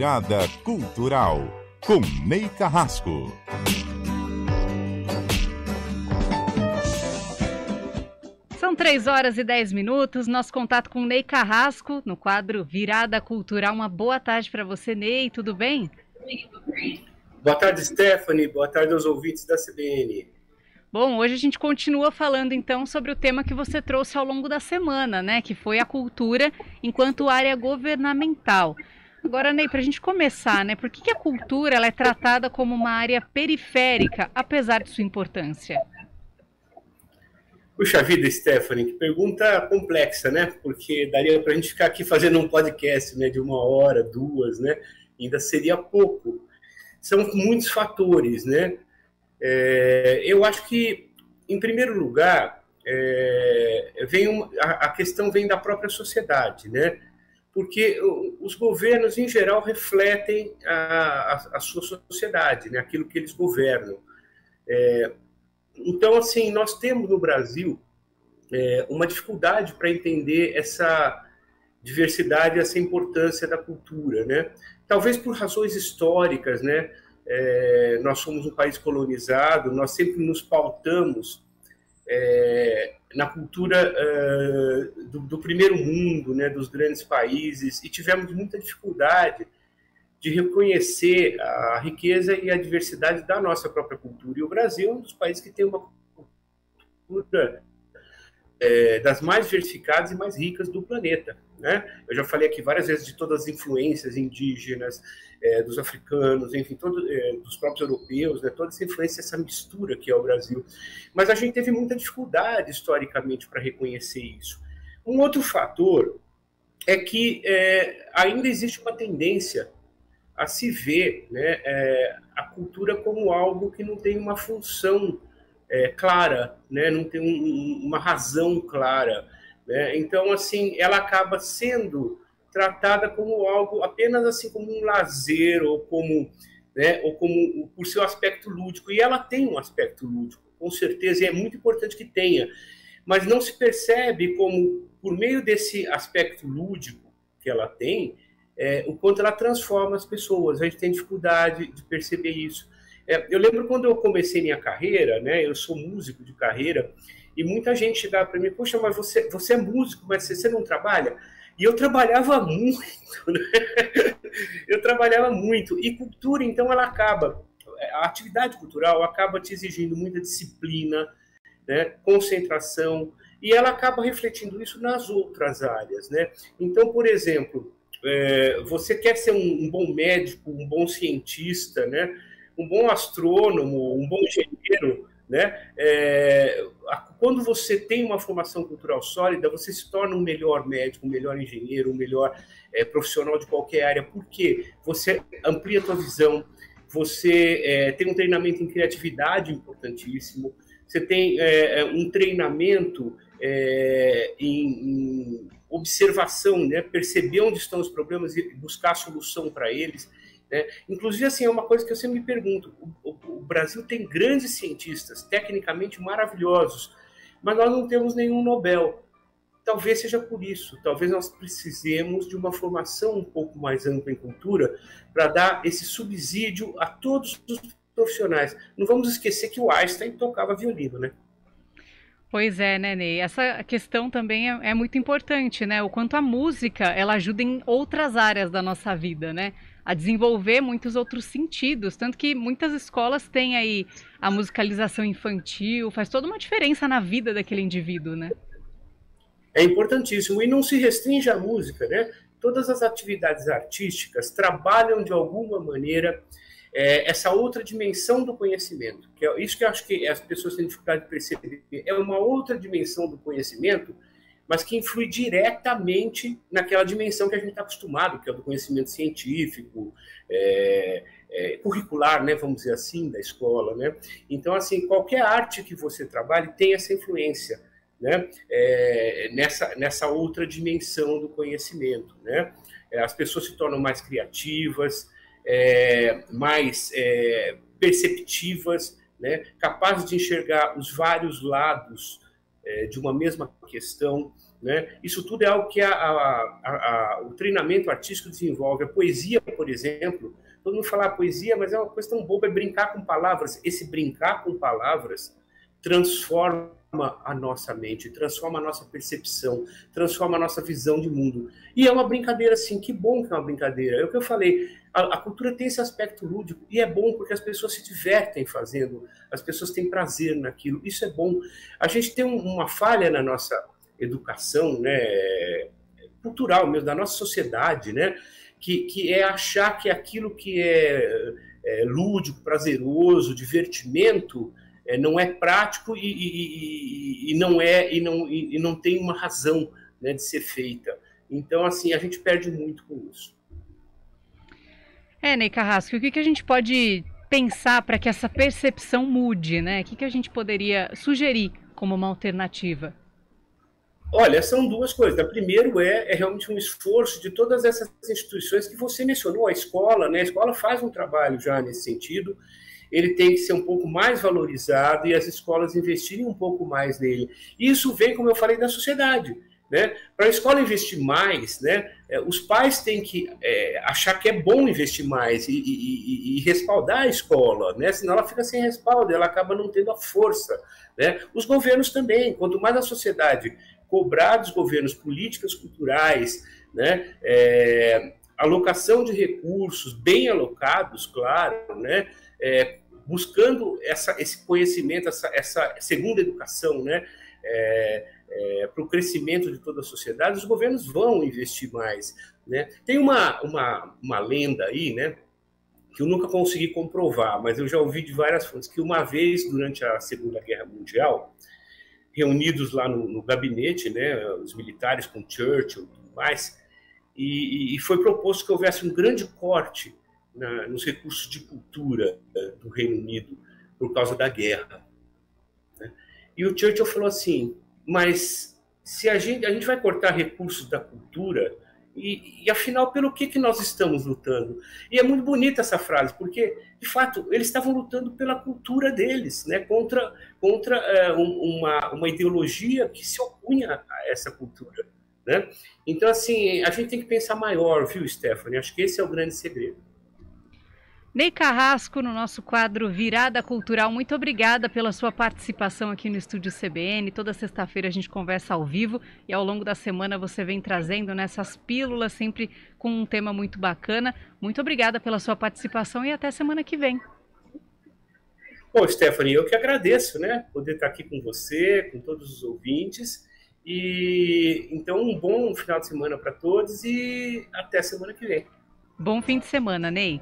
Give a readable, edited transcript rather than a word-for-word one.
Virada Cultural, com Ney Carrasco. São 3h10, nosso contato com Ney Carrasco, no quadro Virada Cultural. Uma boa tarde para você, Ney, tudo bem? Boa tarde, Stephanie, boa tarde aos ouvintes da CBN. Bom, hoje a gente continua falando então sobre o tema que você trouxe ao longo da semana, né, que foi a cultura enquanto área governamental. Agora, Ney, para a gente começar, né, por que a cultura ela é tratada como uma área periférica, apesar de sua importância? Puxa vida, Stephanie, que pergunta complexa, né? Porque daria para a gente ficar aqui fazendo um podcast, né, de 1 hora, 2, né? Ainda seria pouco. São muitos fatores, né? Eu acho que, em primeiro lugar, a questão vem da própria sociedade, né? Porque os governos, em geral, refletem a sua sociedade, né? Aquilo que eles governam. Então, assim, nós temos no Brasil uma dificuldade para entender essa diversidade, essa importância da cultura, né? Talvez por razões históricas, né? Nós somos um país colonizado, nós sempre nos pautamos na cultura do primeiro mundo, né? Dos grandes países, e tivemos muita dificuldade de reconhecer a riqueza e a diversidade da nossa própria cultura. E o Brasil é um dos países que tem uma cultura das mais diversificadas e mais ricas do planeta, né? Eu já falei aqui várias vezes de todas as influências indígenas, dos africanos, enfim, dos próprios europeus, né? Toda essa influência, essa mistura que é o Brasil. Mas a gente teve muita dificuldade, historicamente, para reconhecer isso. Um outro fator é que ainda existe uma tendência a se ver, né, a cultura como algo que não tem uma função clara, né, não tem uma razão clara, né? Então, assim, ela acaba sendo tratada como algo apenas assim como um lazer ou como por seu aspecto lúdico. E ela tem um aspecto lúdico, com certeza, e é muito importante que tenha, mas não se percebe como, por meio desse aspecto lúdico que ela tem, o quanto ela transforma as pessoas. A gente tem dificuldade de perceber isso. Eu lembro quando eu comecei minha carreira, né, eu sou músico de carreira, e muita gente chegava para mim, poxa, mas você é músico, mas você não trabalha? E eu trabalhava muito, né? Eu trabalhava muito. E cultura, então, a atividade cultural acaba te exigindo muita disciplina, né, concentração, e ela acaba refletindo isso nas outras áreas, né? Então, por exemplo, você quer ser um bom médico, um bom cientista, né? Um bom astrônomo, um bom engenheiro, né? Quando você tem uma formação cultural sólida, você se torna um melhor médico, um melhor engenheiro, um melhor profissional de qualquer área. Por quê? Você amplia a tua visão, você tem um treinamento em criatividade importantíssimo, você tem um treinamento em observação, né? Perceber onde estão os problemas e buscar a solução para eles. Né? Inclusive, assim, é uma coisa que eu sempre me pergunto, o Brasil tem grandes cientistas, tecnicamente maravilhosos, mas nós não temos nenhum Nobel. Talvez seja por isso, talvez nós precisemos de uma formação um pouco mais ampla em cultura para dar esse subsídio a todos os profissionais. Não vamos esquecer que o Einstein tocava violino, né? Pois é, né, Ney? Essa questão também é muito importante, né? O quanto a música, ela ajuda em outras áreas da nossa vida, né? A desenvolver muitos outros sentidos, tanto que muitas escolas têm aí a musicalização infantil, faz toda uma diferença na vida daquele indivíduo, né? É importantíssimo, e não se restringe à música, né? Todas as atividades artísticas trabalham de alguma maneira essa outra dimensão do conhecimento, que é isso que eu acho que as pessoas têm dificuldade de perceber. É uma outra dimensão do conhecimento, mas que influi diretamente naquela dimensão que a gente está acostumado, que é o do conhecimento científico, curricular, né, vamos dizer assim, da escola, né? Então, assim, qualquer arte que você trabalhe tem essa influência, né, nessa outra dimensão do conhecimento, né? As pessoas se tornam mais criativas, mais perceptivas, né, capazes de enxergar os vários lados de uma mesma questão, né? Isso tudo é algo que o treinamento artístico desenvolve. A poesia, por exemplo, todo mundo fala poesia, mas é uma coisa tão boba, é brincar com palavras. Esse brincar com palavras transforma a nossa mente, transforma a nossa percepção, transforma a nossa visão de mundo. E é uma brincadeira, assim, que bom que é uma brincadeira. É o que eu falei, a cultura tem esse aspecto lúdico, e é bom porque as pessoas se divertem fazendo, as pessoas têm prazer naquilo, isso é bom. A gente tem uma falha na nossa educação, né, cultural mesmo, da nossa sociedade, né, que é achar que aquilo que é lúdico, prazeroso, divertimento, não é prático e não tem uma razão, né, de ser feita. Então, assim, a gente perde muito com isso. Ney Carrasco, o que a gente pode pensar para que essa percepção mude, né? O que a gente poderia sugerir como uma alternativa? Olha, são duas coisas. O primeiro é realmente um esforço de todas essas instituições que você mencionou, a escola, né? A escola faz um trabalho já nesse sentido, ele tem que ser um pouco mais valorizado e as escolas investirem um pouco mais nele. Isso vem, como eu falei, da sociedade, né? Para a escola investir mais, né, os pais têm que achar que é bom investir mais e respaldar a escola, né? Senão ela fica sem respaldo, ela acaba não tendo a força, né? Os governos também, quanto mais a sociedade cobrar dos governos políticas culturais, né, alocação de recursos bem alocados, claro, né, buscando esse conhecimento, essa segunda educação, né, para o crescimento de toda a sociedade, os governos vão investir mais, né? Tem uma lenda aí, né, que eu nunca consegui comprovar, mas eu já ouvi de várias fontes, que uma vez, durante a Segunda Guerra Mundial, reunidos lá no gabinete, né, os militares com Churchill e tudo mais, e foi proposto que houvesse um grande corte nos recursos de cultura do Reino Unido por causa da guerra, né? E o Churchill falou assim, mas se a gente vai cortar recursos da cultura, e afinal, pelo que nós estamos lutando? E é muito bonita essa frase, porque, de fato, eles estavam lutando pela cultura deles, né? contra uma ideologia que se opunha a essa cultura, né? Então, assim, a gente tem que pensar maior, viu, Stephanie? Acho que esse é o grande segredo. Ney Carrasco, no nosso quadro Virada Cultural, muito obrigada pela sua participação aqui no Estúdio CBN. Toda sexta-feira a gente conversa ao vivo e ao longo da semana você vem trazendo nessas pílulas, sempre com um tema muito bacana. Muito obrigada pela sua participação e até semana que vem. Bom, Stephanie, eu que agradeço, né, poder estar aqui com você, com todos os ouvintes. E então, um bom final de semana para todos e até semana que vem. Bom fim de semana, Ney.